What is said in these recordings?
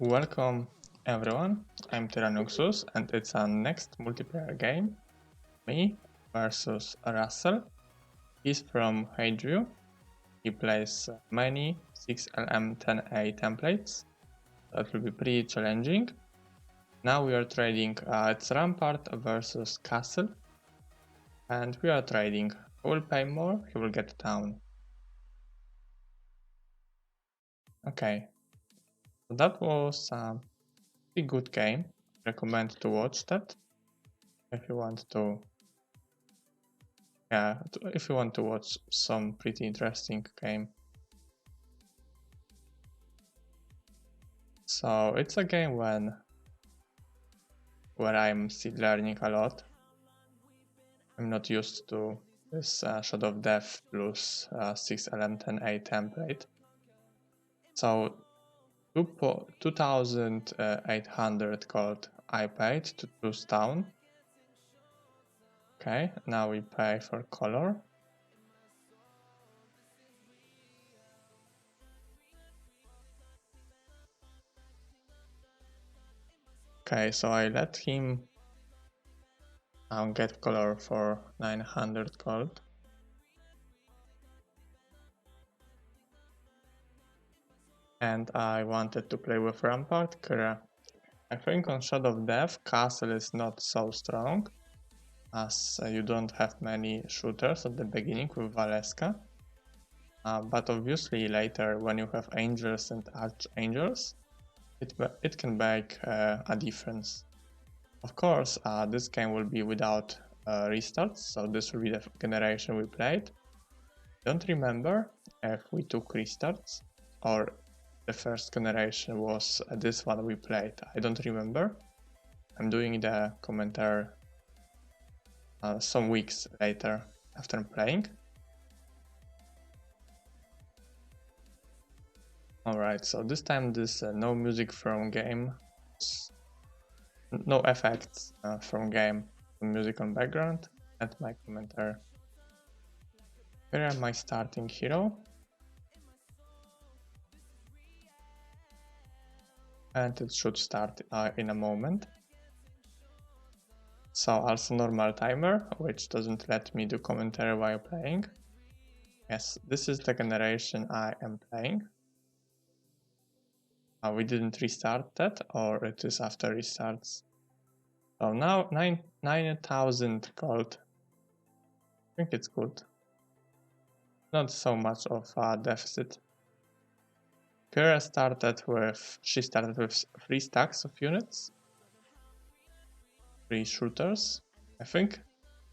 Welcome everyone, I'm Tyranuxus and it's our next multiplayer game. Me versus Russell. He's from Hydrew. He plays many 6LM10A templates. That will be pretty challenging. Now we are trading, it's Rampart versus Castle. And we are trading. He will pay more, he will get town. Okay. So that was a pretty good game. Recommend to watch that if you want to if you want to watch some pretty interesting game. So it's a game where I'm still learning a lot. I'm not used to this Shadow of Death plus 6LM10A template. So 2,800 gold I paid to choose town. Okay, now we pay for color. Okay, so I let him get color for 900 gold. And I wanted to play with Rampart. I think on Shadow of Death, Castle is not so strong, as you don't have many shooters at the beginning with Valeska. But obviously later, when you have Angels and Archangels, it can make a difference. Of course, this game will be without restarts, so this will be the generation we played. Don't remember if we took restarts or the first generation was this one we played. I don't remember. I'm doing the commentary some weeks later after playing. Alright, so this time there's no music from game, no effects from game, music on background and my commentary. Here am my starting hero. And it should start in a moment. So also normal timer, which doesn't let me do commentary while playing. Yes, this is the generation I am playing. We didn't restart that, or it is after restarts. So now 9,000 gold. I think it's good. Not so much of a deficit. Kira she started with 3 stacks of units. 3 shooters. I think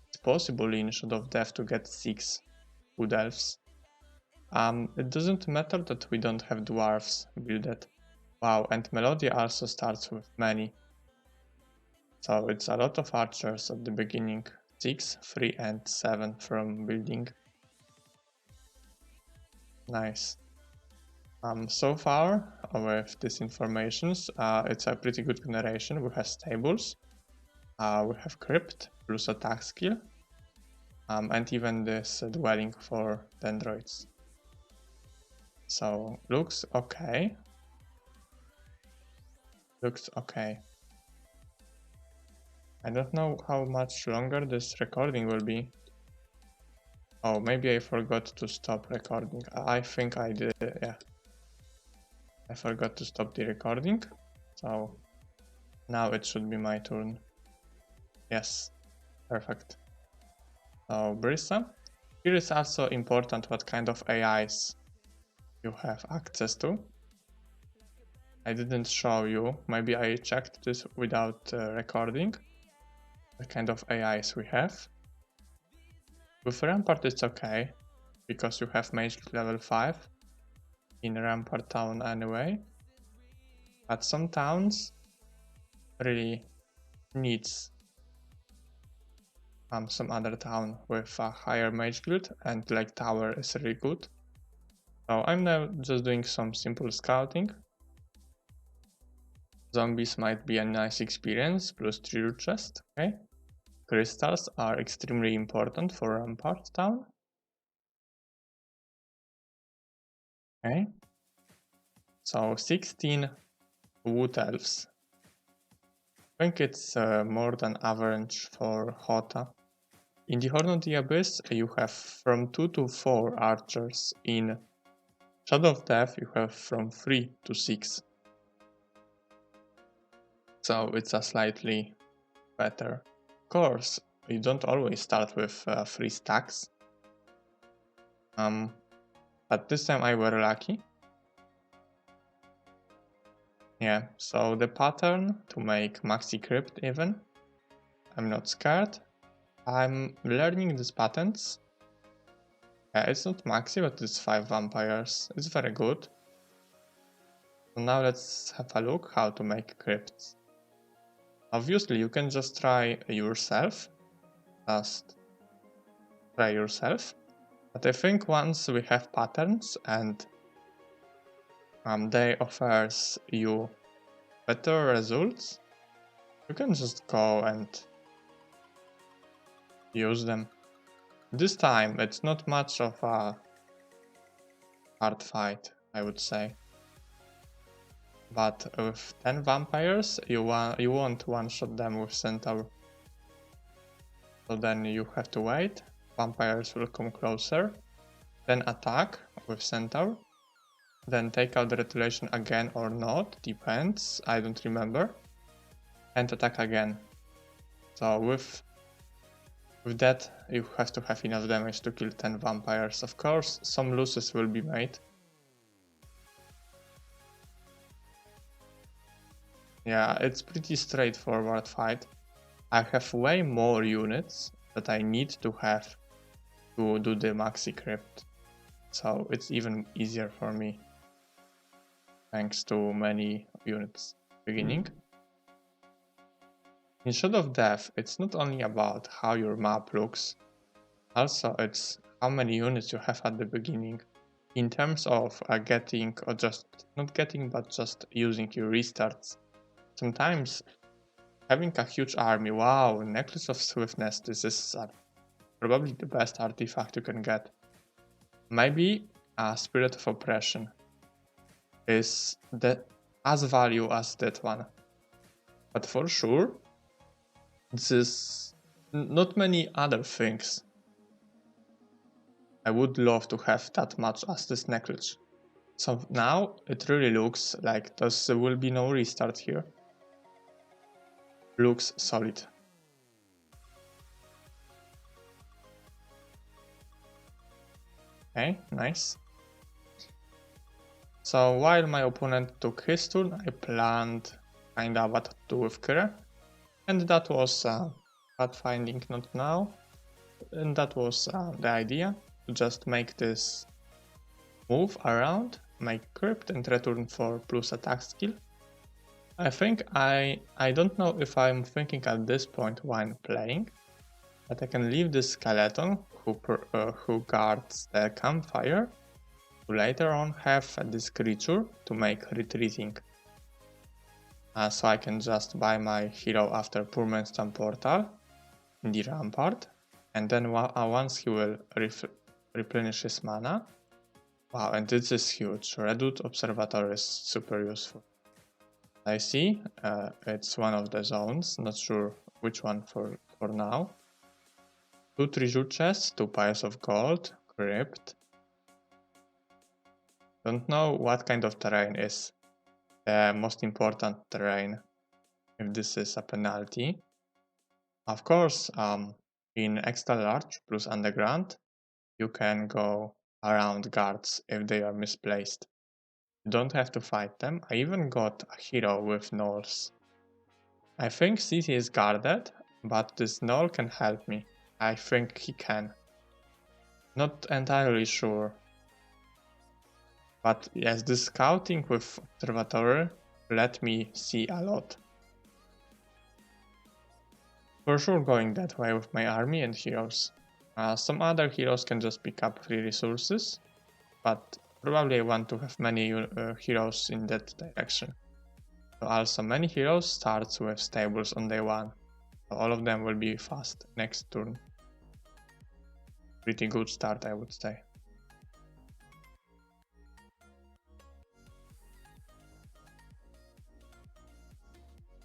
it's possible in Shadow of Death to get 6 wood elves. It doesn't matter that we don't have dwarves builded. Wow, and Melodia also starts with many. So it's a lot of archers at the beginning. 6, 3 and 7 from building. Nice. So far, with these informations, it's a pretty good generation. We have stables, we have crypt plus attack skill, and even this dwelling for dendroids. So looks okay. Looks okay. I don't know how much longer this recording will be. Oh, maybe I forgot to stop recording. I think I did, yeah. I forgot to stop the recording, so now it should be my turn. Yes, perfect. So Brisa. Here is also important what kind of AIs you have access to. I didn't show you, maybe I checked this without recording, the kind of AIs we have. With Rampart it's okay, because you have mage level 5 in Rampart town anyway, but some towns really needs some other town with a higher mage guild, and like tower is really good. So I'm now just doing some simple scouting. Zombies might be a nice experience, plus treasure chest, okay? Crystals are extremely important for Rampart town. Okay. So 16 Wood Elves. I think it's more than average for Hota. In the Horn of the Abyss, you have from 2 to 4 archers. In Shadow of Death, you have from 3 to 6. So it's a slightly better. Of course, you don't always start with 3 stacks. But this time I were lucky. Yeah, so the pattern to make Maxi Crypt even. I'm not scared. I'm learning these patterns. It's not Maxi, but it's 5 vampires. It's very good. So now let's have a look how to make crypts. Obviously, you can just try yourself. Just try yourself. But I think once we have patterns and they offers you better results, you can just go and use them. This time it's not much of a hard fight, I would say. But with 10 vampires, you won't one-shot them with Centaur. So then you have to wait, vampires will come closer, then attack with Centaur, then take out the retaliation again or not, depends, I don't remember, and attack again. So with that you have to have enough damage to kill 10 vampires. Of course, some losses will be made. Yeah, it's pretty straightforward fight. I have way more units that I need to have to do the Maxi Crypt. So it's even easier for me. Thanks to many units beginning. In Shadow of Death, it's not only about how your map looks, also it's how many units you have at the beginning. In terms of getting, or just not getting, but just using your restarts. Sometimes having a huge army, wow, Necklace of Swiftness, this is probably the best artifact you can get. Maybe a Spirit of Oppression is as value as that one. But for sure, this is not many other things. I would love to have that much as this necklace. So now it really looks like there will be no restart here. Looks solid. Okay, nice. So while my opponent took his turn, I planned kinda what to do with Kira. And that was pathfinding, not now. And that was the idea, to just make this move around, make crypt and return for plus attack skill. I think I don't know if I'm thinking at this point while playing, that I can leave this skeleton who guards the campfire to later on have this creature to make retreating. So I can just buy my hero after Purmanstone Portal in the Rampart, and then once he will replenish his mana. Wow, and this is huge. Redwood Observatory is super useful. I see, it's one of the zones, not sure which one for now. 2 treasure chests, 2 piles of gold, crypt. Don't know what kind of terrain is the most important terrain, if this is a penalty. Of course, in extra large plus underground, you can go around guards if they are misplaced. You don't have to fight them. I even got a hero with gnolls. I think city is guarded, but this gnoll can help me. I think he can. Not entirely sure. But yes, the scouting with observatory let me see a lot. For sure going that way with my army and heroes. Some other heroes can just pick up free resources, but probably I want to have many heroes in that direction. So also many heroes starts with stables on day 1. So all of them will be fast next turn. Pretty good start, I would say.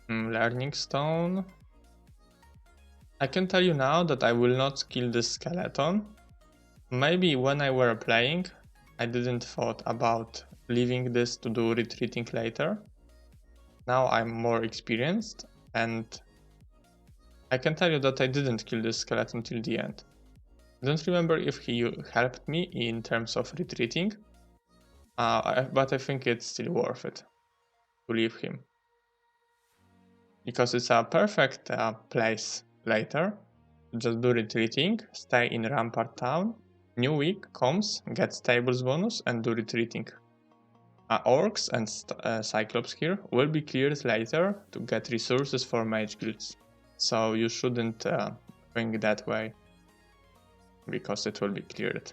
Learning stone. I can tell you now that I will not kill this skeleton. Maybe when I were playing, I didn't thought about leaving this to do retreating later. Now I'm more experienced, and I can tell you that I didn't kill this skeleton till the end. I don't remember if he helped me in terms of retreating, but I think it's still worth it to leave him. Because it's a perfect place later. Just do retreating, stay in Rampart town, new week comes, get stables bonus and do retreating. Orcs and Cyclops here will be cleared later to get resources for mage guilds. So you shouldn't think that way, because it will be cleared.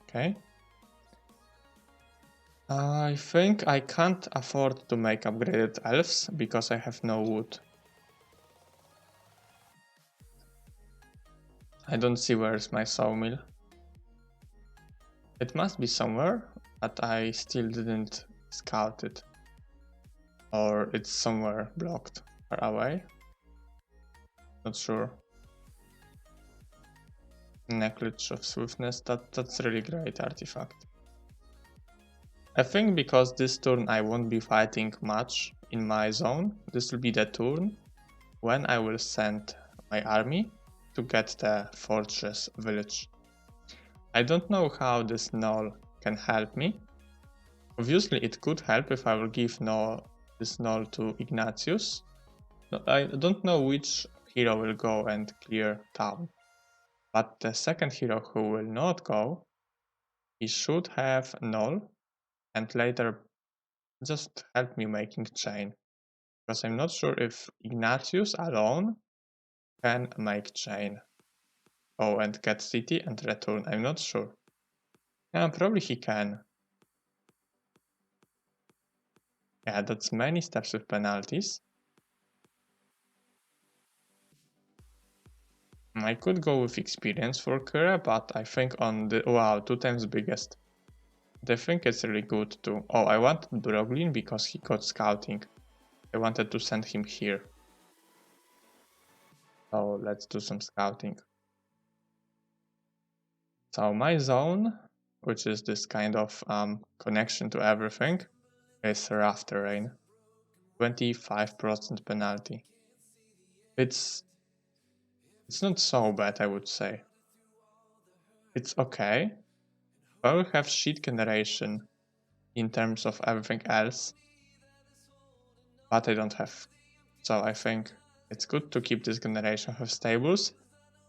Okay. I think I can't afford to make upgraded elves because I have no wood. I don't see where's my sawmill. It must be somewhere, but I still didn't scout it. Or it's somewhere blocked far away. Not sure. Necklace of Swiftness, that's really great artifact. I think because this turn I won't be fighting much in my zone, this will be the turn when I will send my army to get the fortress village. I don't know how this null can help me. Obviously it could help if I will give this null to Ignatius. I don't know which hero will go and clear town. But the second hero who will not go, he should have null and later just help me making chain. Because I'm not sure if Ignatius alone can make chain. Oh, and get city and return, I'm not sure. Yeah, probably he can. Yeah, that's many steps with penalties. I could go with experience for Kira, but I think on the... Wow, 2 times biggest. I think it's really good too. Oh, I wanted Broglin because he got scouting. I wanted to send him here. So let's do some scouting. So my zone, which is this kind of connection to everything, is rough terrain. 25% penalty. It's not so bad, I would say. It's okay. I will have shit generation in terms of everything else, but I don't have. So I think it's good to keep this generation. Have stables,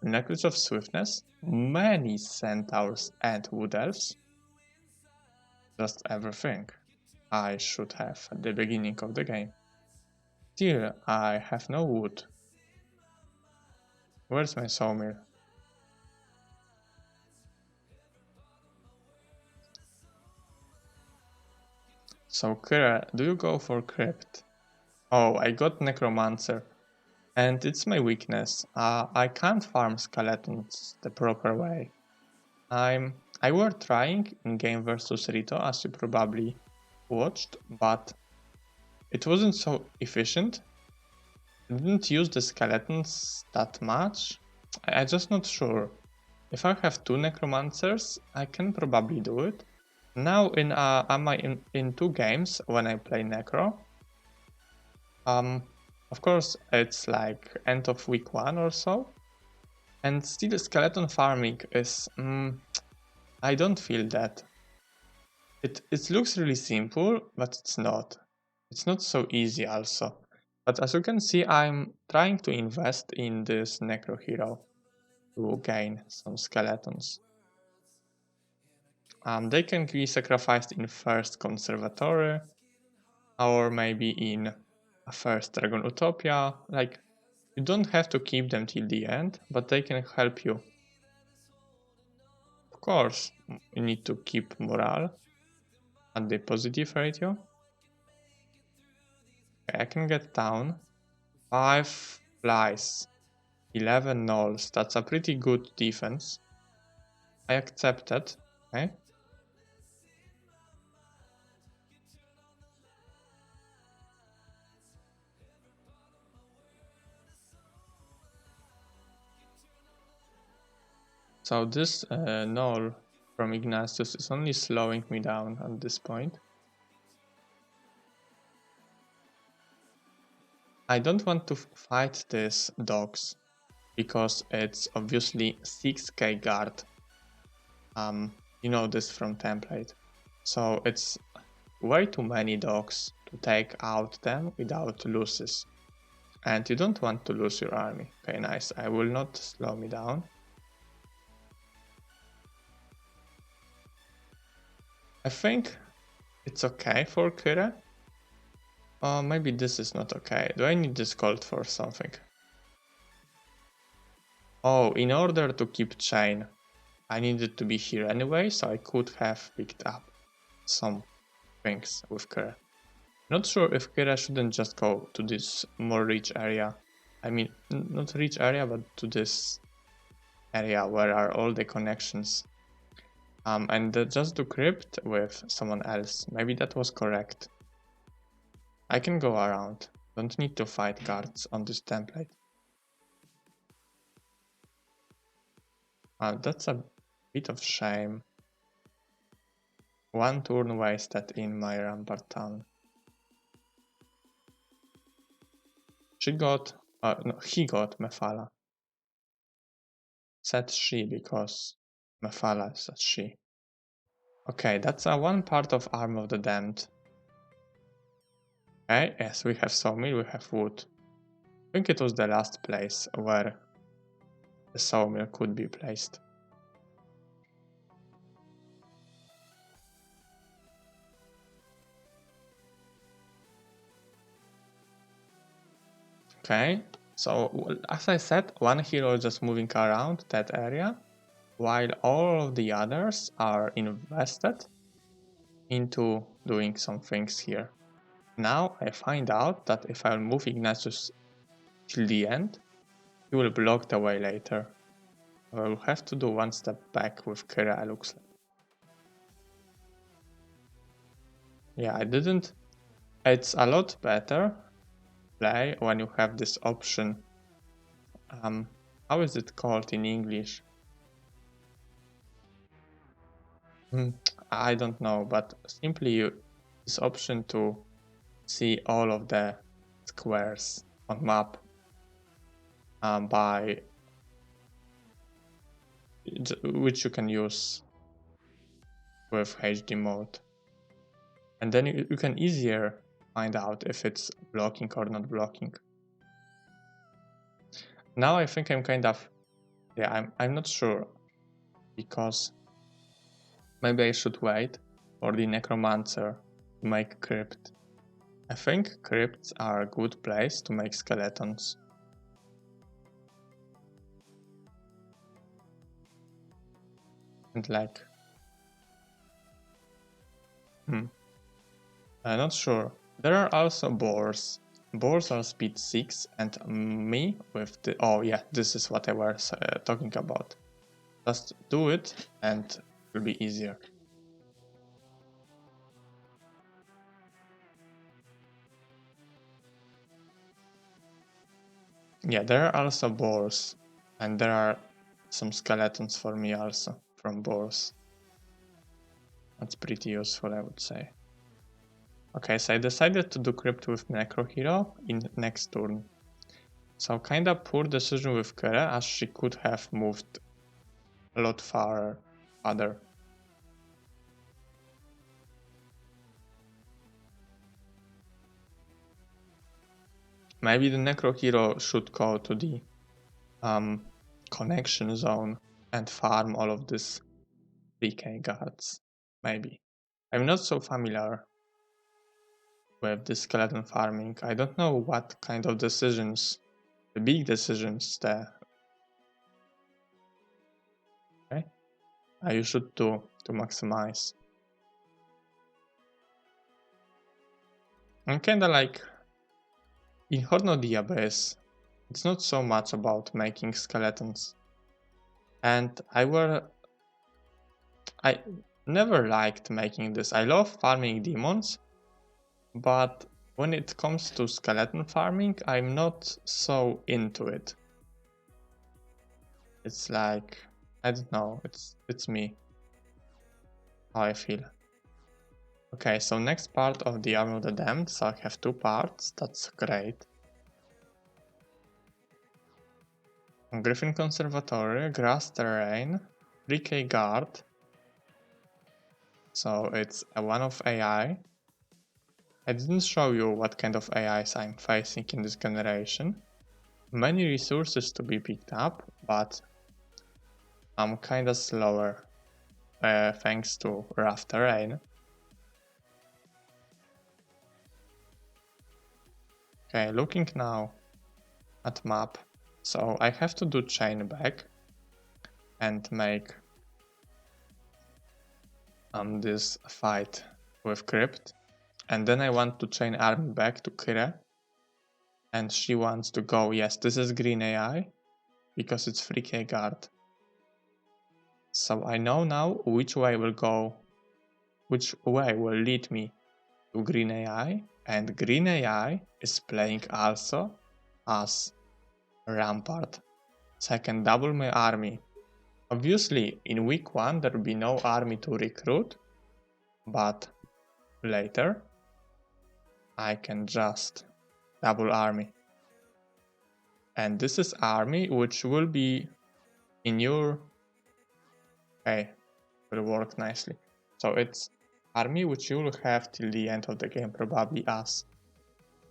Necklace of Swiftness, many centaurs and wood elves. Just everything I should have at the beginning of the game. Still, I have no wood. Where's my sawmill? So Kira, do you go for crypt? Oh, I got necromancer. And it's my weakness. I can't farm skeletons the proper way. I were trying in game versus Rito, as you probably watched, but it wasn't so efficient. I didn't use the skeletons that much. I'm just not sure. If I have 2 necromancers, I can probably do it. Now in 2 games when I play necro, of course it's like end of week 1 or so, and still skeleton farming is I don't feel that. It looks really simple, but it's not. It's not so easy also. But as you can see, I'm trying to invest in this necro hero to gain some skeletons. They can be sacrificed in first conservatory, or maybe in a first Dragon Utopia. Like, you don't have to keep them till the end, but they can help you. Of course, you need to keep morale at the positive ratio. Okay, I can get down 5 flies, 11 nulls. That's a pretty good defense. I accept it. Okay. So this null from Ignatius is only slowing me down at this point. I don't want to fight this dogs because it's obviously 6k guard. You know this from template. So it's way too many dogs to take out them without losses. And you don't want to lose your army. Okay, nice. I will not slow me down. I think it's okay for Kira. Maybe this is not okay. Do I need this gold for something? Oh, in order to keep chain, I needed to be here anyway, so I could have picked up some things with Kira. Not sure if Kira shouldn't just go to this more rich area. I mean, not rich area, but to this area where are all the connections. And just do crypt with someone else. Maybe that was correct. I can go around. Don't need to fight guards on this template. That's a bit of shame. One turn wasted in my Rampart town. She got... no, he got Mephala. Said she because Mephala said she. Okay, that's one part of Arm of the Damned. Okay, yes, we have sawmill, we have wood. I think it was the last place where the sawmill could be placed. Okay, so as I said, one hero is just moving around that area, while all of the others are invested into doing some things here. Now I find out that if I'll move Ignatius till the end, he will block the way later. I will have to do one step back with Kira, looks like. Yeah, I didn't. It's a lot better play when you have this option. How is it called in English? I don't know, but simply this option to see all of the squares on map by which you can use with HD mode, and then you can easier find out if it's blocking or not blocking. Now I think I'm kind of, yeah, I'm not sure, because maybe I should wait for the Necromancer to make Crypt. I think Crypts are a good place to make skeletons. And like... I'm not sure. There are also boars. Boars are speed 6 and me with the... Oh yeah, this is what I was talking about. Just do it and it will be easier. Yeah, there are also boars. And there are some skeletons for me also from boars. That's pretty useful, I would say. Okay, so I decided to do Crypt with Necro Hero in next turn. So kinda poor decision with Kera, as she could have moved a lot farther. Maybe the Necro Hero should go to the connection zone and farm all of these 3k guards. Maybe. I'm not so familiar with the skeleton farming. I don't know what kind of decisions, the big decisions there. Okay, you should do to maximize. I'm kinda like in Horn of the Abyss, it's not so much about making skeletons. And I never liked making this. I love farming demons, but when it comes to skeleton farming, I'm not so into it. It's like, I don't know, it's me. How I feel. Okay, so next part of the Army of the Damned, so I have 2 parts, that's great. Griffin Conservatory, Grass Terrain, 3K Guard. So it's a one of AI. I didn't show you what kind of AIs I'm facing in this generation. Many resources to be picked up, but I'm kinda slower thanks to rough terrain. Okay, looking now at map. So I have to do chain back and make this fight with Crypt. And then I want to chain army back to Kira. And she wants to go, yes, this is green AI, because it's 3K guard. So I know now which way will lead me to green AI. And green AI is playing also as Rampart. So I can double my army. Obviously, in week 1 there will be no army to recruit, but later I can just double army. And this is army which will be in your... Okay, will work nicely. So it's army which you will have till the end of the game, probably as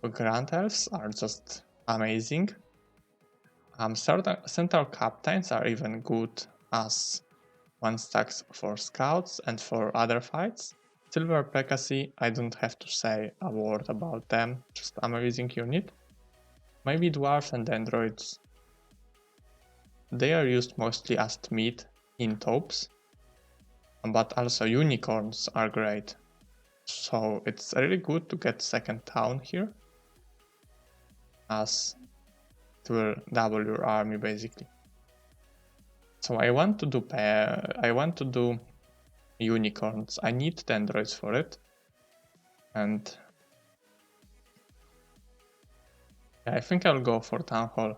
Grand Elves are just amazing. Central Captains are even good as 1 stacks for scouts and for other fights. Silver Pekasi, I don't have to say a word about them, just amazing unit. Maybe dwarves and androids. They are used mostly as meat in taupes, but also unicorns are great. So it's really good to get second town here, as it will double your army basically. So I want to do unicorns. I need the androids for it, and I think I'll go for town hall.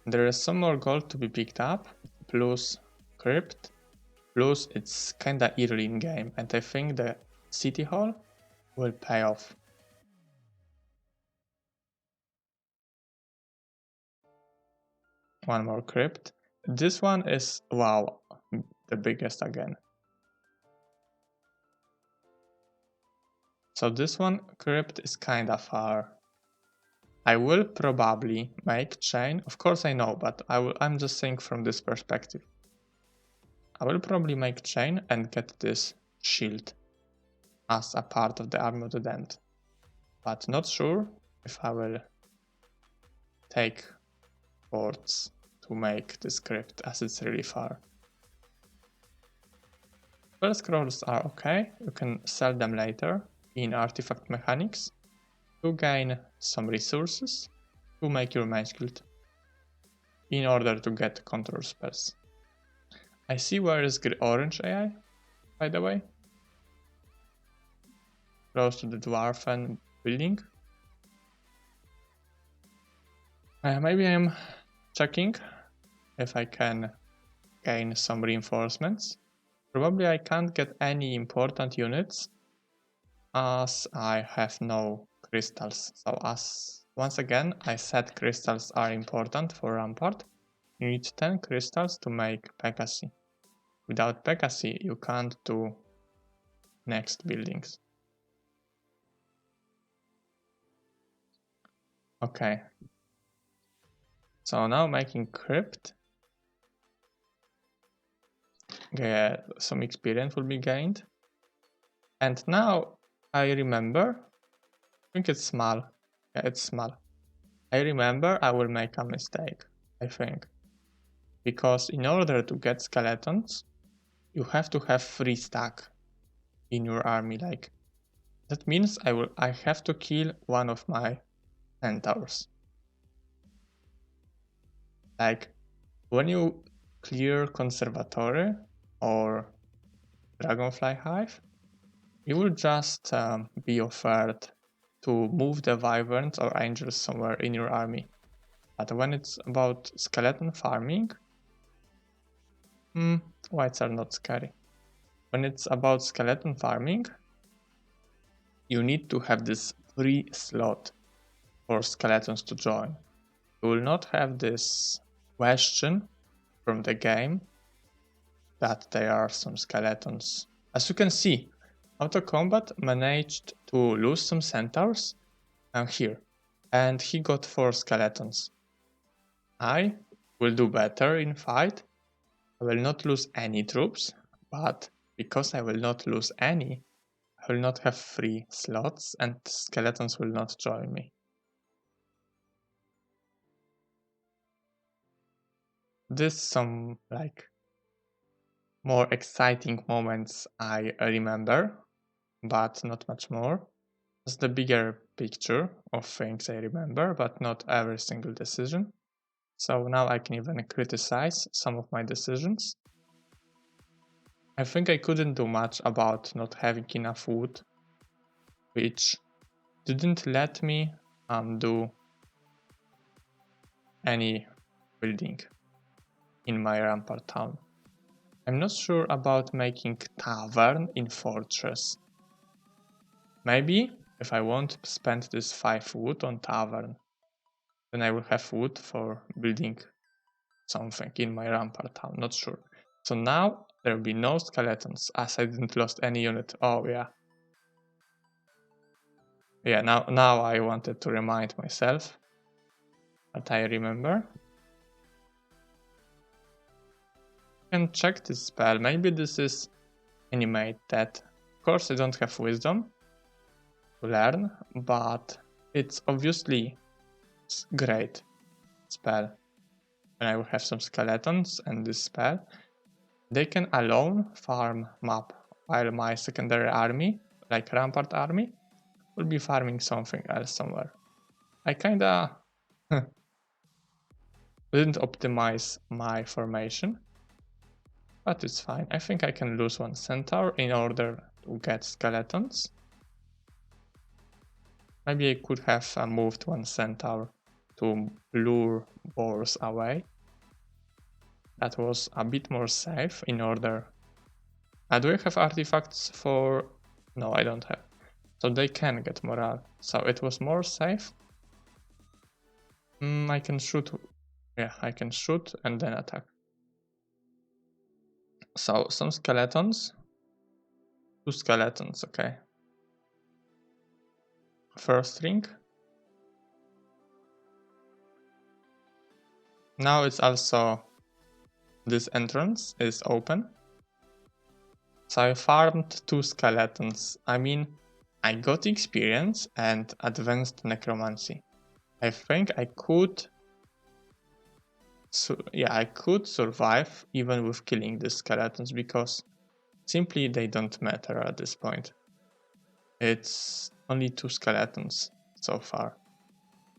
There is some more gold to be picked up, plus crypt, plus it's kinda early in game, and I think the city hall will pay off. One more crypt. This one is, wow, the biggest again. So this one crypt is kinda far. I will probably make chain, of course I know, but I'm just saying from this perspective. I will probably make chain and get this shield as a part of the Army of the Damned, but not sure if I will take boards to make this crypt, as it's really far. Spell scrolls are okay, you can sell them later in artifact mechanics to gain some resources to make your mage guild in order to get control spells. I see where is orange AI, by the way. Close to the dwarven building. Maybe I'm checking if I can gain some reinforcements. Probably I can't get any important units as I have no crystals. So once again, I said crystals are important for Rampart. You need 10 crystals to make Pekasi. Without Pekasi, you can't do next buildings. Okay. So now making crypt. Some experience will be gained. And now I remember, I think it's small. Yeah, it's small. I remember I will make a mistake, I think. Because in order to get skeletons, you have to have 3 stack in your army. Like that means I have to kill one of my centaurs. Like when you clear conservatory or dragonfly hive, you will just be offered to move the wyverns or angels somewhere in your army. But when it's about skeleton farming, Whites are not scary. When it's about skeleton farming, you need to have this free slot for skeletons to join. You will not have this question from the game that there are some skeletons. As you can see, Auto Combat managed to lose some centaurs here, and he got 4 skeletons. I will do better in fight. I will not lose any troops, but because I will not lose any, I will not have free slots and skeletons will not join me. This some like more exciting moments I remember, but not much more. It's the bigger picture of things I remember, but not every single decision. So now I can even criticize some of my decisions. I think I couldn't do much about not having enough wood, which didn't let me do any building in my Rampart town. I'm not sure about making tavern in fortress. Maybe if I won't spend this 5 wood on tavern, then I will have wood for building something in my Rampart town, not sure. So now there will be no skeletons as I didn't lost any unit. Oh yeah. Yeah, now I wanted to remind myself that I remember. And check this spell. Maybe this is animate that. Of course I don't have wisdom to learn, but it's obviously great spell. And I will have some skeletons and this spell. They can alone farm map, while my secondary army, like Rampart army, will be farming something else somewhere. I kinda didn't optimize my formation, but it's fine. I think I can lose 1 centaur in order to get skeletons. Maybe I could have moved 1 centaur to lure boars away. That was a bit more safe in order... do I have artifacts for... No, I don't have. So they can get morale. So it was more safe. I can shoot. Yeah, I can shoot and then attack. So some skeletons. 2 skeletons, okay. First ring. Now it's also... This entrance is open. So I farmed 2 skeletons. I mean, I got experience and advanced necromancy. I think I could... I could survive even with killing the skeletons because simply they don't matter at this point. It's only 2 skeletons so far.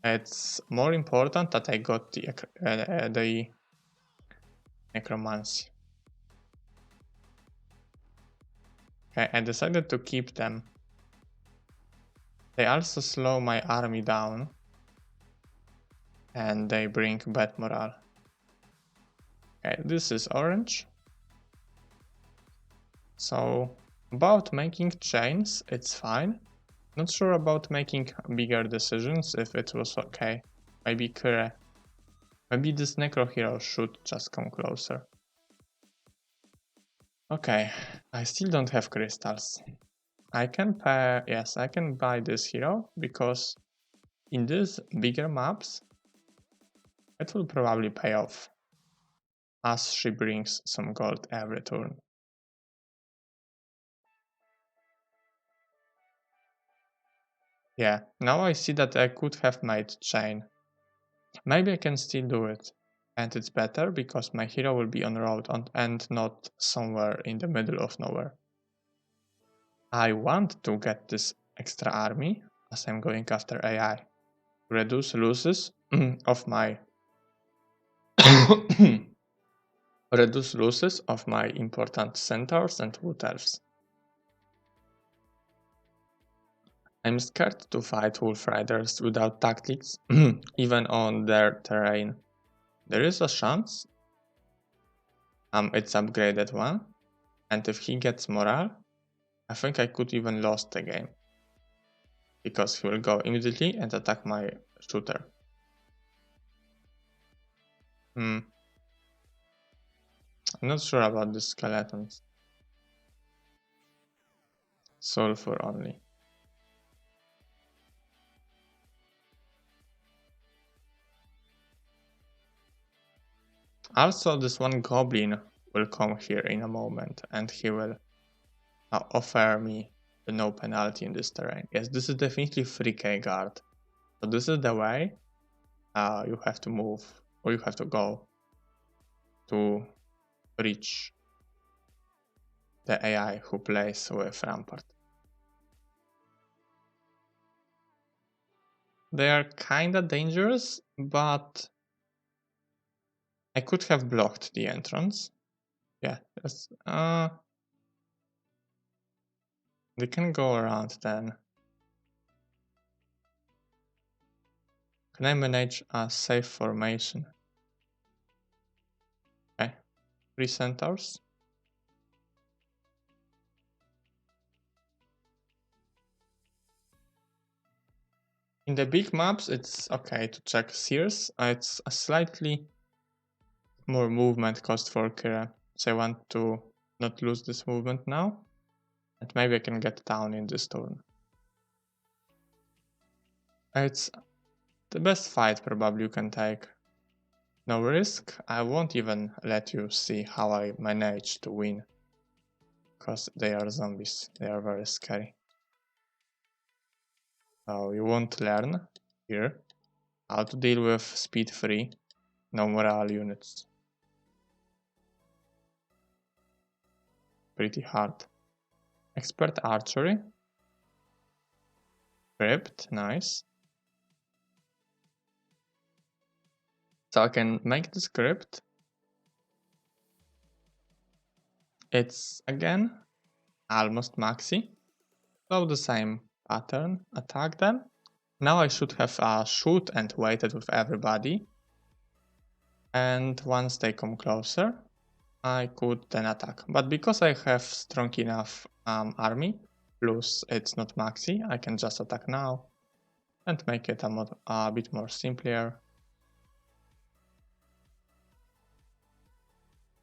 It's more important that I got the necromancy. Okay, I decided to keep them. They also slow my army down and they bring bad morale. Okay, this is orange. So about making chains, it's fine. Not sure about making bigger decisions if it was okay. Maybe Kure. Maybe this necro hero should just come closer. Okay, I still don't have crystals. I can pay, yes, I can buy this hero because in these bigger maps it will probably pay off as she brings some gold every turn. Yeah, now I see that I could have made chain. Maybe I can still do it. And it's better because my hero will be on road and not somewhere in the middle of nowhere. I want to get this extra army as I'm going after AI. Reduce losses of my reduce losses of my important centaurs and wood elves. I'm scared to fight wolf riders without tactics, even on their terrain. There is a chance It's upgraded one. And if he gets morale, I think I could even lost the game. Because he will go immediately and attack my shooter. I'm not sure about the skeletons. Sulfur only. Also, this one goblin will come here in a moment and he will offer me the no penalty in this terrain. Yes, this is definitely 3k guard. So this is the way you have to move, or you have to go to reach the AI who plays with Rampart. They are kinda dangerous, but I could have blocked the entrance. Yeah, they can go around then. Can I manage a safe formation? Okay, 3 centaurs. In the big maps, it's okay to check Sears. It's a slightly more movement cost for Kira, so I want to not lose this movement now. And maybe I can get down in this turn. It's the best fight probably you can take. No risk. I won't even let you see how I managed to win. Because they are zombies. They are very scary. So you won't learn here how to deal with speed 3, no morale units. Pretty hard. Expert archery. Crypt, nice. So I can make the script. It's again almost maxi. So the same pattern, attack them. Now I should have shoot and waited with everybody. And once they come closer, I could then attack. But because I have strong enough army, plus it's not maxi, I can just attack now and make it a bit more simpler.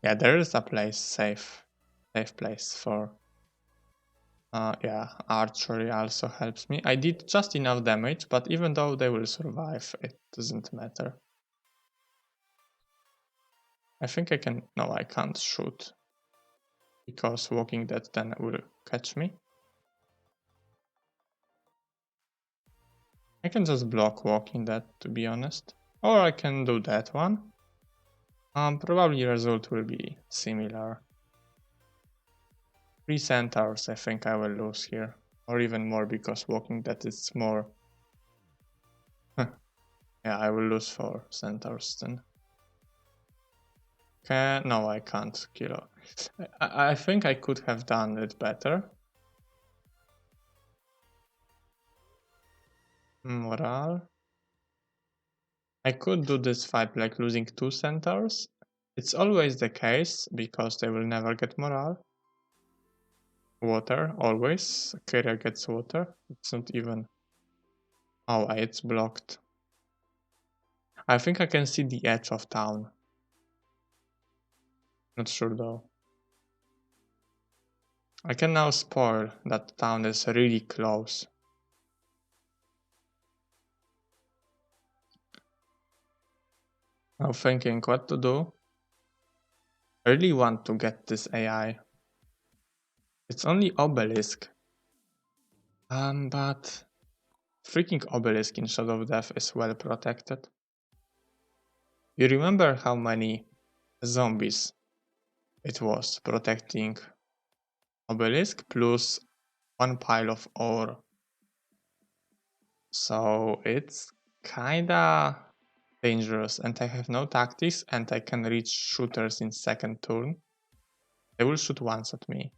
Yeah, there is a place, safe place for yeah, archery also helps me. I did just enough damage, but even though they will survive, it doesn't matter. I think I can... No, I can't shoot. Because Walking Dead then will catch me. I can just block Walking Dead, to be honest. Or I can do that one. Probably result will be similar. 3 centaurs I think I will lose here. Or even more because Walking Dead is more... Yeah, I will lose 4 centaurs then. No, I can't kill. I think I could have done it better. Morale. I could do this fight like losing 2 centaurs. It's always the case because they will never get morale. Water, always. Kyria gets water. It's not even... Oh, it's blocked. I think I can see the edge of town. Not sure though. I can now spoil that town is really close. Now thinking what to do. I really want to get this AI. It's only obelisk. But freaking obelisk in Shadow of Death is well protected. You remember how many zombies it was protecting obelisk plus 1 pile of ore. So it's kinda dangerous and I have no tactics and I can reach shooters in second turn. They will shoot once at me.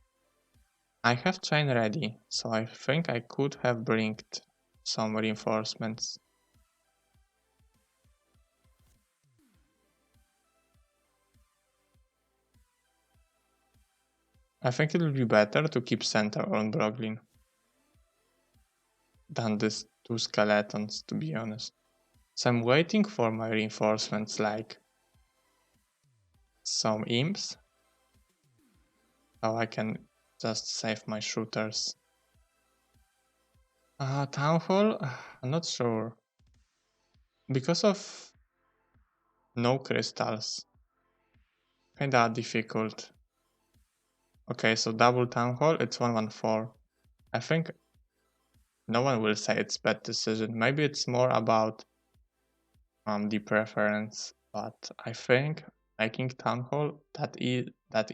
I have chain ready, so I think I could have bringed some reinforcements. I think it will be better to keep center on Broglin than these two skeletons, to be honest. So I'm waiting for my reinforcements, like some imps, so I can just save my shooters. Town Hall? I'm not sure. Because of no crystals. Kinda difficult. Okay, so double Town Hall, it's 114. I think no one will say it's bad decision. Maybe it's more about the preference, but I think making Town Hall that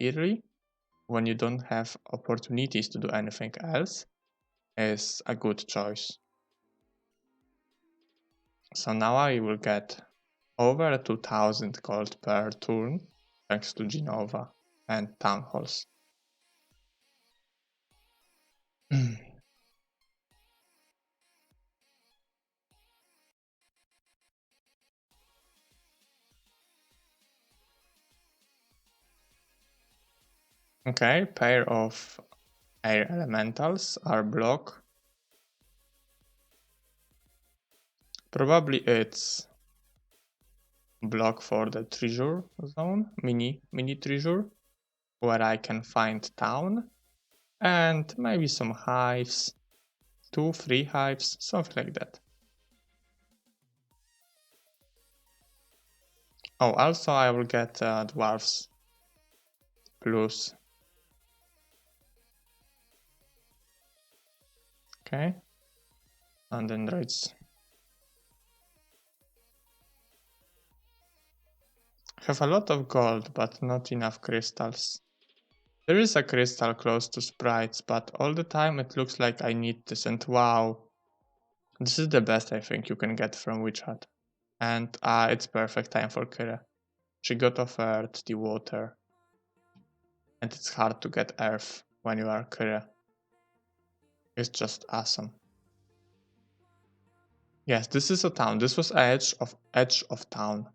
early, when you don't have opportunities to do anything else, is a good choice. So now I will get over 2000 gold per turn, thanks to Genova and Town Halls. Okay, pair of air elementals are block. Probably it's block for the treasure zone, mini treasure, where I can find town, and maybe some hives, 2-3 hives, something like that. Oh, also I will get dwarves plus. Okay, and androids. Have a lot of gold, but not enough crystals. There is a crystal close to sprites, but all the time it looks like I need this, and wow. This is the best I think you can get from Witch Hut. And it's perfect time for Kira. She got offered the water. And it's hard to get earth when you are Kira. It's just awesome. Yes, this is a town. This was edge of town.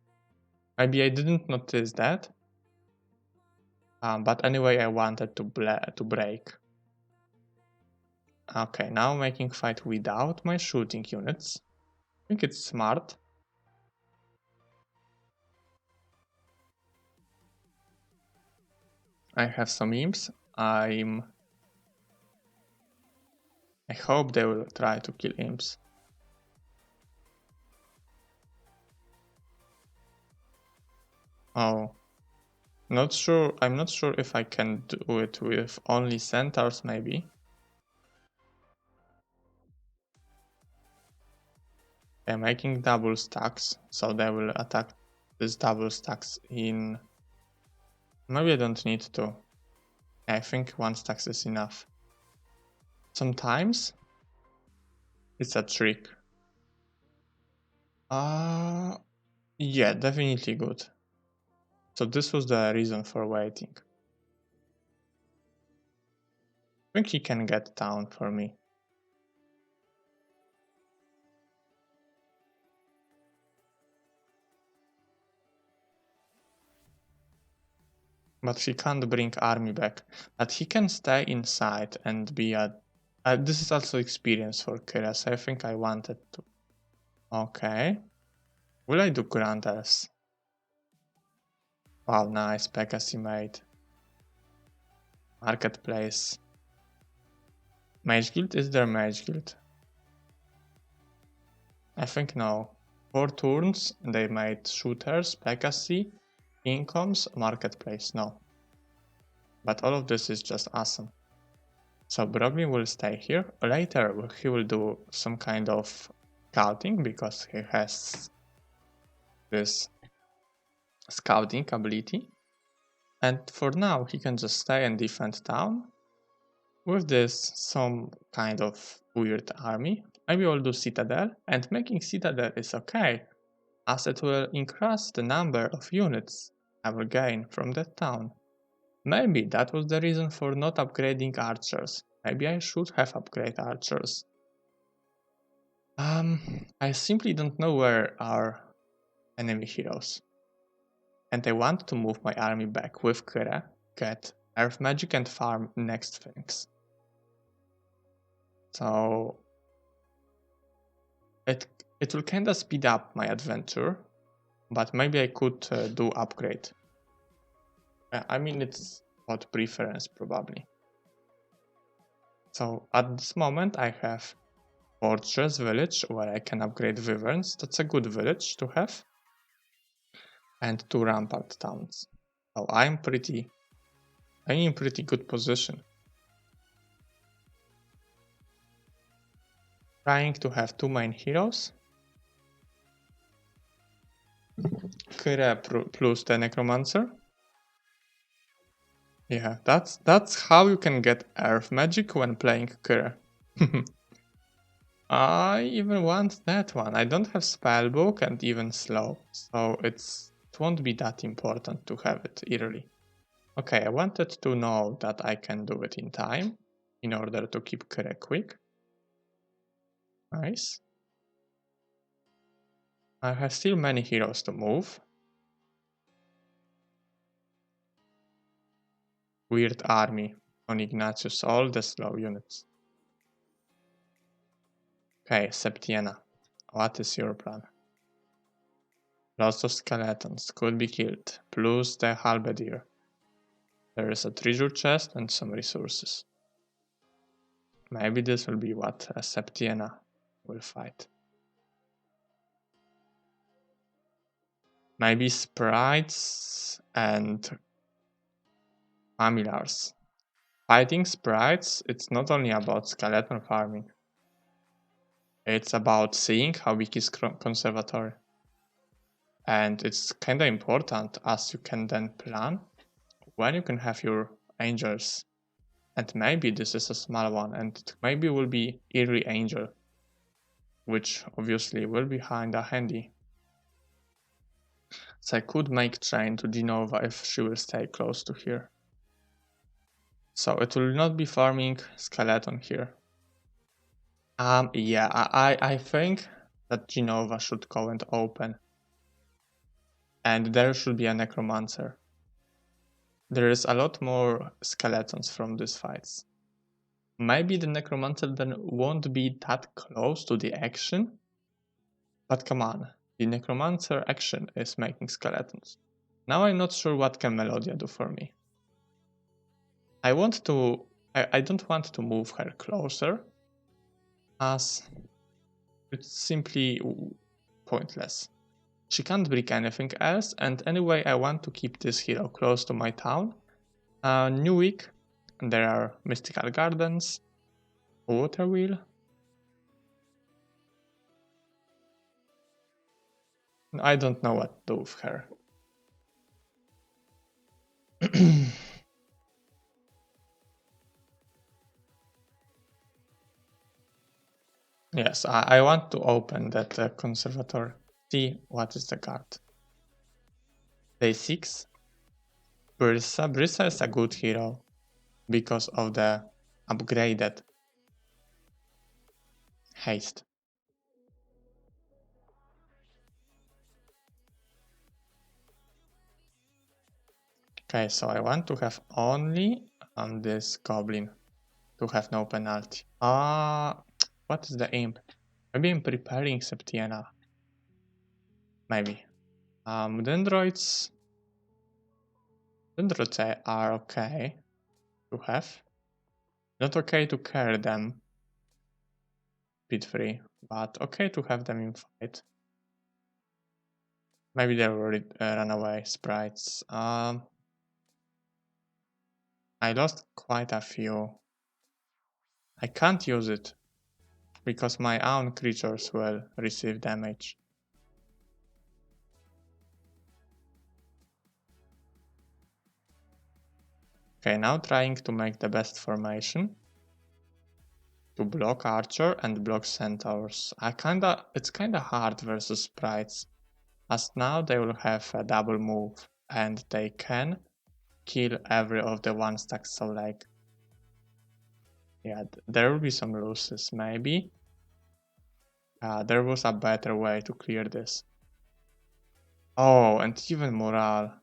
Maybe I didn't notice that. But anyway, I wanted to break. Okay, now making fight without my shooting units. I think it's smart. I have some imps. I hope they will try to kill imps. Oh. Not sure. I'm not sure if I can do it with only centaurs, maybe. I'm making double stacks, so they will attack these double stacks in... Maybe I don't need to. I think one stack is enough. Sometimes it's a trick. Yeah, definitely good. So this was the reason for waiting. I think he can get down for me. But he can't bring army back. But he can stay inside and be a... this is also experience for Kira, so I think I wanted to. Okay. Will I do Grand Elves? Wow, nice. Pegasus made. Marketplace. Mage Guild? Is there Mage Guild? I think no. 4 turns, they made shooters, Pegasus, incomes, marketplace. No. But all of this is just awesome. So Broglin will stay here. Later he will do some kind of scouting because he has this scouting ability. And for now he can just stay and defend town. With this some kind of weird army. Maybe I'll do Citadel, and making Citadel is okay, as it will increase the number of units I will gain from that town. Maybe that was the reason for not upgrading archers. Maybe I should have upgraded archers. I simply don't know where are enemy heroes. And I want to move my army back with Kira, get Earth Magic and farm next things. So it will kinda speed up my adventure, but maybe I could do upgrade. I mean, it's about preference probably. So at this moment I have Fortress Village where I can upgrade Wyverns. That's a good village to have. And 2 Rampart towns. So I'm in pretty good position. Trying to have 2 main heroes. Kyra plus the Necromancer. Yeah, that's how you can get Earth Magic when playing Kyra. I even want that one. I don't have Spellbook and even Slow, so it won't be that important to have it early. Okay, I wanted to know that I can do it in time in order to keep Kyra quick. Nice. I have still many heroes to move. Weird army on Ignatius, all the slow units. Okay, Septiena, what is your plan? Lots of skeletons could be killed, plus the halberdier. There is a treasure chest and some resources. Maybe this will be what Septiena will fight. Maybe sprites and familiars. Fighting sprites, it's not only about skeleton farming. It's about seeing how big is conservatory. And it's kinda important as you can then plan when you can have your angels. And maybe this is a small one and maybe will be early angel, which obviously will be kinda handy. So I could make train to Genova if she will stay close to here. So it will not be farming skeleton here. Yeah, I think that Genova should go and open. And there should be a necromancer. There is a lot more skeletons from these fights. Maybe the necromancer then won't be that close to the action. But come on, the necromancer action is making skeletons. Now I'm not sure what can Melodia do for me. I don't want to move her closer, as it's simply pointless. She can't break anything else, and anyway I want to keep this hero close to my town. New week, there are mystical gardens, water wheel. I don't know what to do with her. Yes, I want to open that conservatory. See what is the card. Day 6. Brissa. Brissa is a good hero because of the upgraded haste. Okay, so I want to have only this goblin to have no penalty. What is the aim? Maybe I'm preparing Septiena. Maybe. Dendroids are okay to have. Not okay to carry them speed free, but okay to have them in fight. Maybe they will run away, sprites. I lost quite a few. I can't use it because my own creatures will receive damage. Okay, now trying to make the best formation to block archer and block centaurs. It's kinda hard versus sprites, as now they will have a double move and they can kill every of the one stack, so like, yeah, there will be some losses maybe. There was a better way to clear this. Oh, and even morale.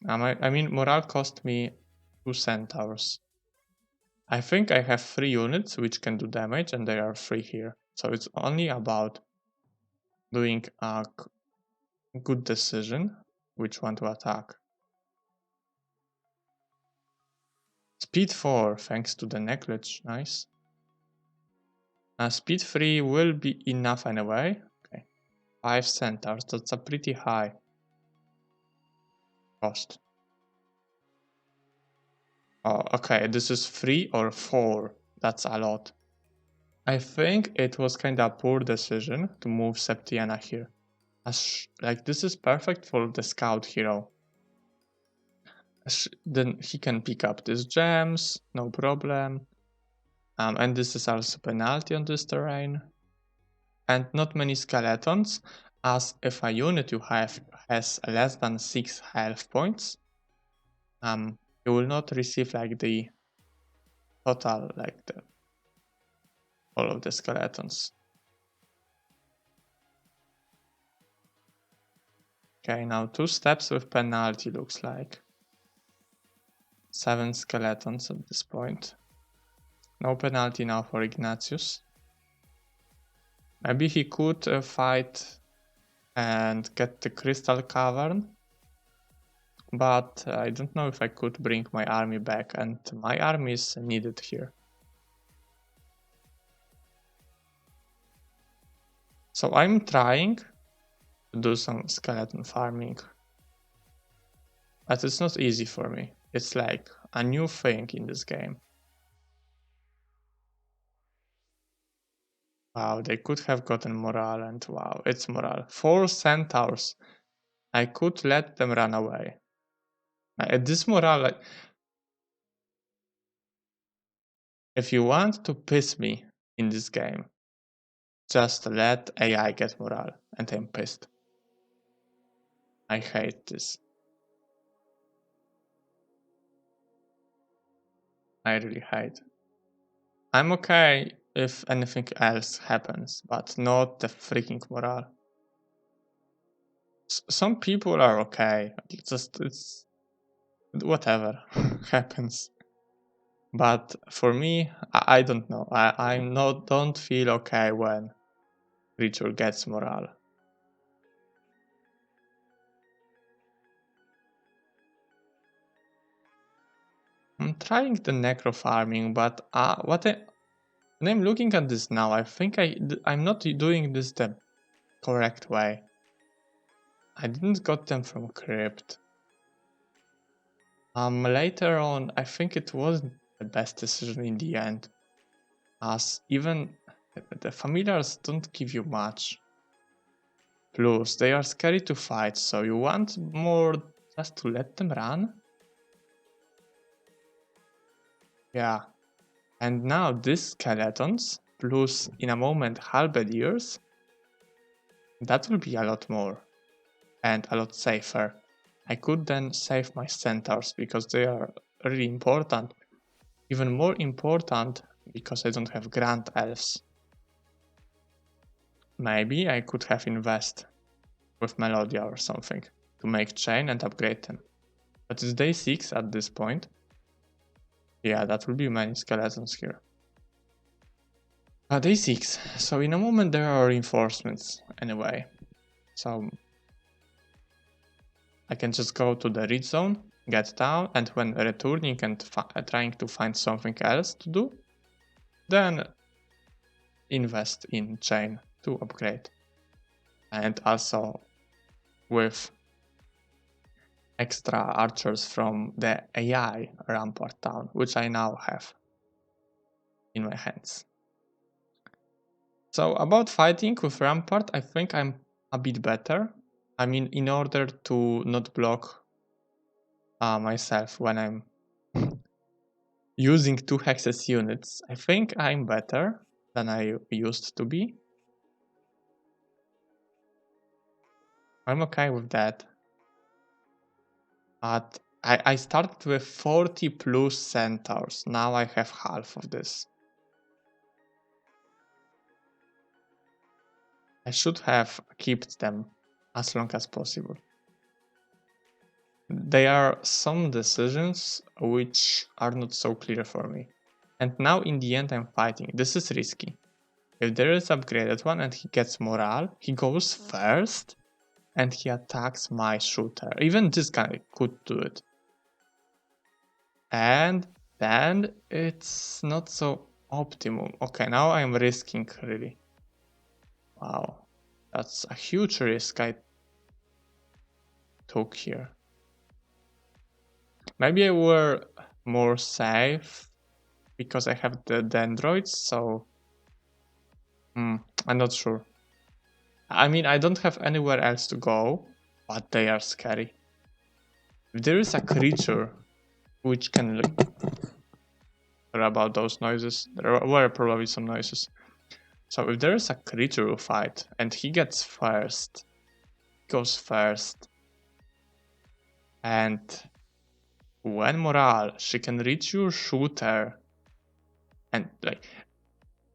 I mean, morale cost me 2 centaurs. I think I have 3 units which can do damage, and they are 3 here. So it's only about doing a good decision which one to attack. Speed 4, thanks to the necklace, nice. Speed 3 will be enough anyway. Okay, 5 centaurs, that's a pretty high cost. Oh, okay, this is 3 or 4, that's a lot. I think it was kinda a poor decision to move Septiana here. Like, this is perfect for the scout hero. Then he can pick up these gems, no problem. And this is also penalty on this terrain. And not many skeletons, as if a unit you have has less than 6 health points, you will not receive like the total, like all of the skeletons. Okay, now 2 steps with penalty looks like. 7 skeletons at this point. No penalty now for Ignatius. Maybe he could fight and get the crystal cavern, but I don't know if I could bring my army back, and my army is needed here. So I'm trying to do some skeleton farming, but it's not easy for me. It's like a new thing in this game. Wow, they could have gotten morale, and wow, it's morale. 4 centaurs. I could let them run away. This morale, like, if you want to piss me in this game, just let AI get morale, and I'm pissed. I hate this. I really hate. I'm okay if anything else happens, but not the freaking morale. Some people are okay, it's whatever happens. But for me, I don't know. Don't feel okay when creature gets morale. I'm trying the necro farming, but when I'm looking at this now, I think I'm not doing this the correct way. I didn't got them from crypt. Later on, I think it wasn't the best decision in the end, as even the familiars don't give you much. Plus, they are scary to fight, so you want more just to let them run? Yeah. And now these skeletons, plus in a moment halberdiers, that will be a lot more. And a lot safer. I could then save my centaurs because they are really important. Even more important because I don't have grand elves. Maybe I could have invest with Melodia or something to make chain and upgrade them. But it's day 6 at this point. Yeah, that will be many skeletons here. Day 6. So in a moment there are reinforcements anyway. So I can just go to the reach zone, get down, and when returning and trying to find something else to do, then invest in chain to upgrade. And also with extra archers from the AI Rampart town, which I now have in my hands. So about fighting with Rampart, I think I'm a bit better. I mean, in order to not block myself when I'm using 2 Hexes units, I think I'm better than I used to be. I'm okay with that. But I started with 40 plus centaurs. Now I have half of this. I should have kept them as long as possible. there are some decisions which are not so clear for me. And now in the end I'm fighting. This is risky. If there is upgraded one and he gets morale, he goes first and he attacks my shooter. Even this guy could do it. And then it's not so optimum. Okay, now I'm risking really. Wow, that's a huge risk I took here. Maybe I were more safe because I have the dendroids, so I'm not sure. I mean, I don't have anywhere else to go, but they are scary. If there is a creature which can look about those noises, there were probably some noises. So if there is a creature to fight and he gets first, goes first, and when morale, she can reach your shooter, and like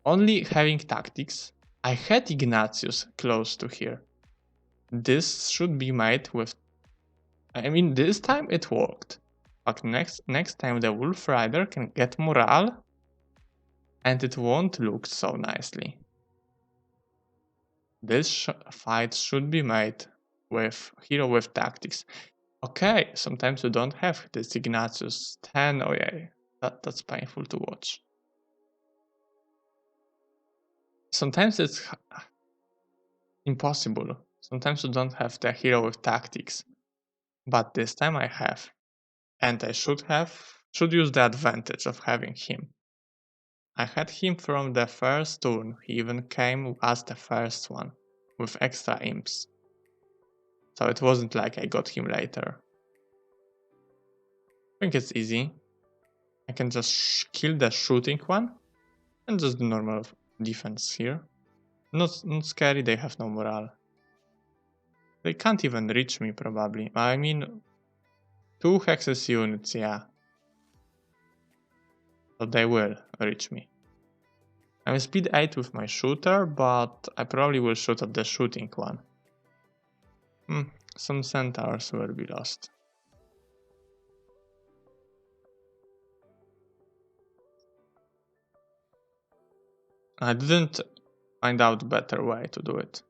only having tactics, I had Ignatius close to here. This should be made with, I mean, this time it worked. But next time the Wolf Rider can get morale, and it won't look so nicely. This fight should be made with hero with tactics. Okay, sometimes you don't have this Ignatius 10. Oh yeah, that's painful to watch. Sometimes it's impossible. Sometimes you don't have the hero with tactics. But this time I have. And I should use the advantage of having him. I had him from the first turn. He even came as the first one, with extra imps. So it wasn't like I got him later. I think it's easy. I can just kill the shooting one and just do normal defense here. Not scary, they have no morale. They can't even reach me probably. I mean, 2 Hexes units, yeah. So they will reach me. I'm speed 8 with my shooter, but I probably will shoot at the shooting one. Some centaurs will be lost. I didn't find out a better way to do it.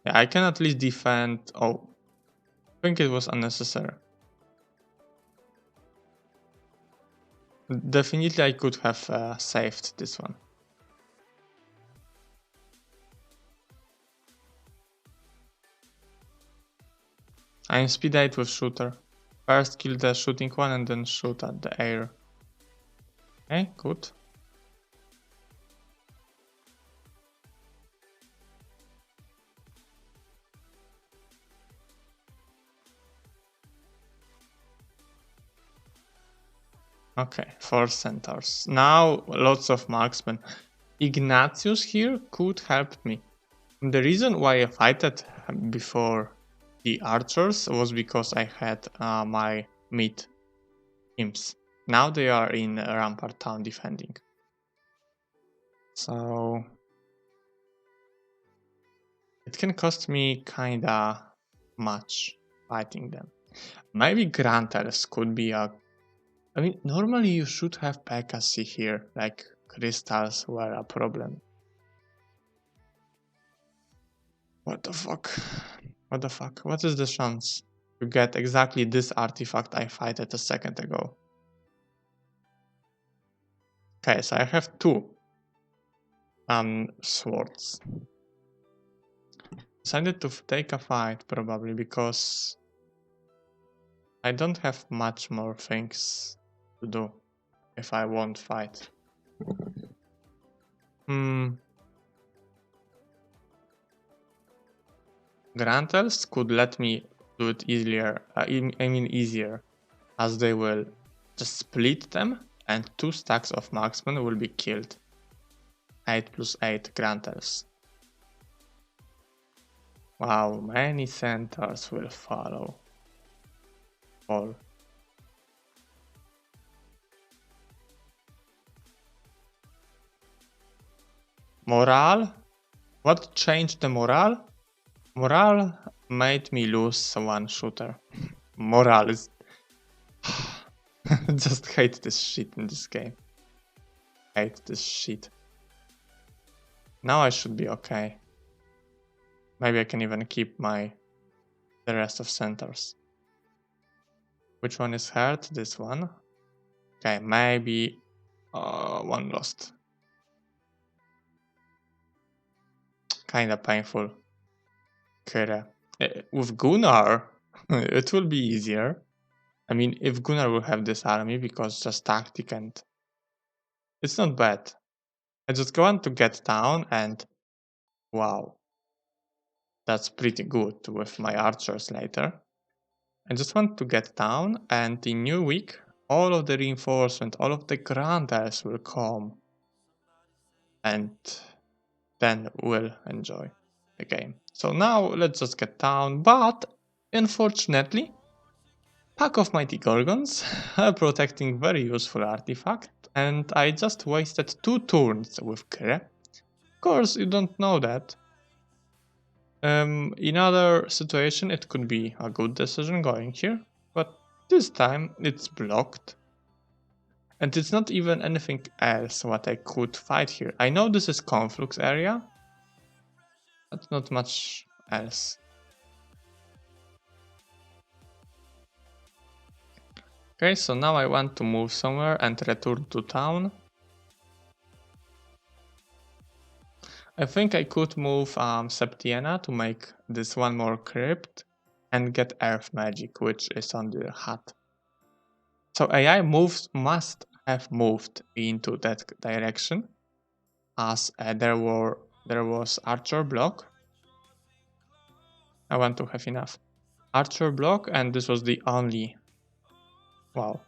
Yeah, I can at least defend. Oh, I think it was unnecessary. Definitely I could have saved this one. I'm speed 8 with shooter. First kill the shooting one and then shoot at the air. Okay, good. Okay, 4 centaurs. Now lots of marksmen. Ignatius here could help me. The reason why I fighted before the archers was because I had my mid imps. Now they are in Rampart town defending. So it can cost me kinda much fighting them. Maybe Grantels could be a... I mean, normally you should have Pekasi here, like crystals were a problem. What the fuck? What the fuck? What is the chance to get exactly this artifact I fighted a second ago? Okay, so I have 2 swords. Decided to take a fight probably because I don't have much more things to do if I won't fight. Grantels could let me do it easier. Easier, as they will just split them, and 2 stacks of marksmen will be killed. 8 plus 8 Grantels. Wow, many centaurs will follow. All. Morale? What changed the morale? Morale made me lose one shooter. Morale is... Just hate this shit in this game. Hate this shit. Now I should be okay. Maybe I can even keep the rest of centers. Which one is hurt? This one. Okay, maybe one lost. Kinda painful. Okay, with Gunnar, it will be easier. I mean, if Gunnar will have this army, because just tactic and... It's not bad. I just want to get down and... Wow. That's pretty good with my archers later. I just want to get down, and in new week, all of the reinforcement, all of the granders will come. And then we'll enjoy the game. So now let's just get down, but unfortunately, Pack of Mighty Gorgons are protecting very useful artifact, and I just wasted 2 turns with Kre. Of course, you don't know that. In other situation, it could be a good decision going here, but this time it's blocked. And it's not even anything else what I could fight here. I know this is Conflux area, but not much else. Okay, so now I want to move somewhere and return to town. I think I could move Septiena to make this one more crypt and get Earth Magic, which is on the hut. So AI must have moved into that direction, as there was Archer block. I want to have enough Archer block, and this was the only... Wow.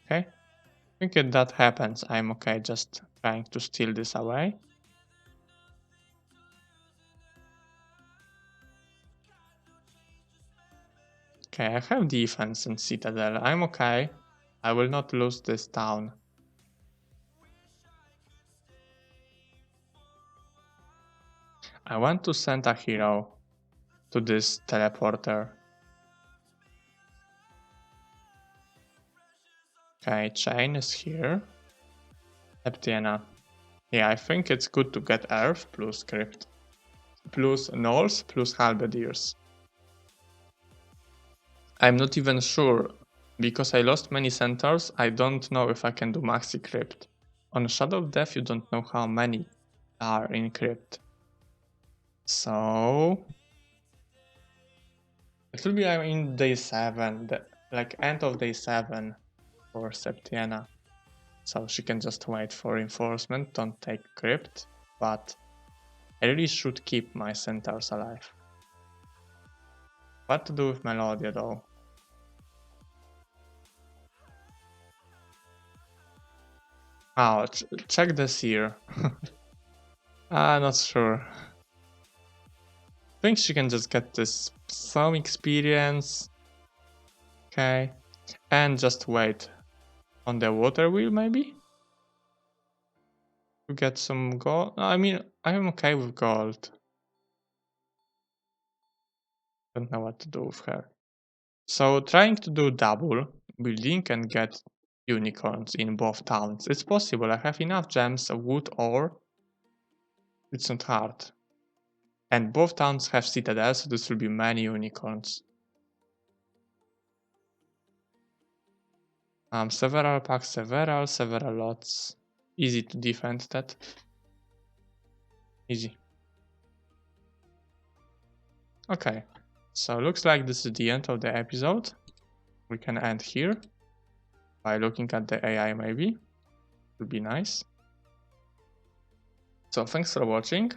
Okay. I think if that happens, I'm okay just trying to steal this away. Okay, I have defense and Citadel. I'm okay. I will not lose this town. I want to send a hero to this teleporter. Okay, Chain is here. Septiena. Yeah, I think it's good to get Earth plus Crypt. Plus Gnolls plus Halberdiers. I'm not even sure, because I lost many centers, I don't know if I can do Maxi Crypt. On Shadow of Death you don't know how many are in Crypt. So... It will be in day 7, like end of day 7 for Septiena. So she can just wait for reinforcement, don't take Crypt, but I really should keep my centers alive. What to do with Melodia though? Oh, check the seer. Not sure. I think she can just get this some experience. Okay. And just wait on the water wheel maybe? To get some gold. I mean, I'm okay with gold. Don't know what to do with her. So trying to do double building and get unicorns in both towns. It's possible. I have enough gems, wood, ore. It's not hard. And both towns have citadels, so this will be many unicorns. Several packs, several lots. Easy to defend that. Easy. Okay, so looks like this is the end of the episode. We can end here by looking at the AI maybe. Would be nice. So thanks for watching.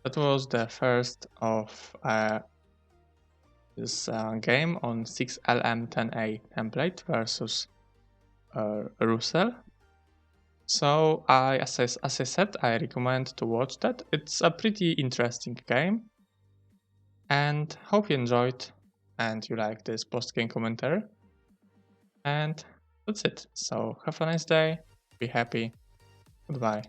That was the first of this game on 6LM10A template versus Russell. So as I said, I recommend to watch that. It's a pretty interesting game. And hope you enjoyed and you like this post-game commentary. And that's it. So have a nice day, be happy, goodbye.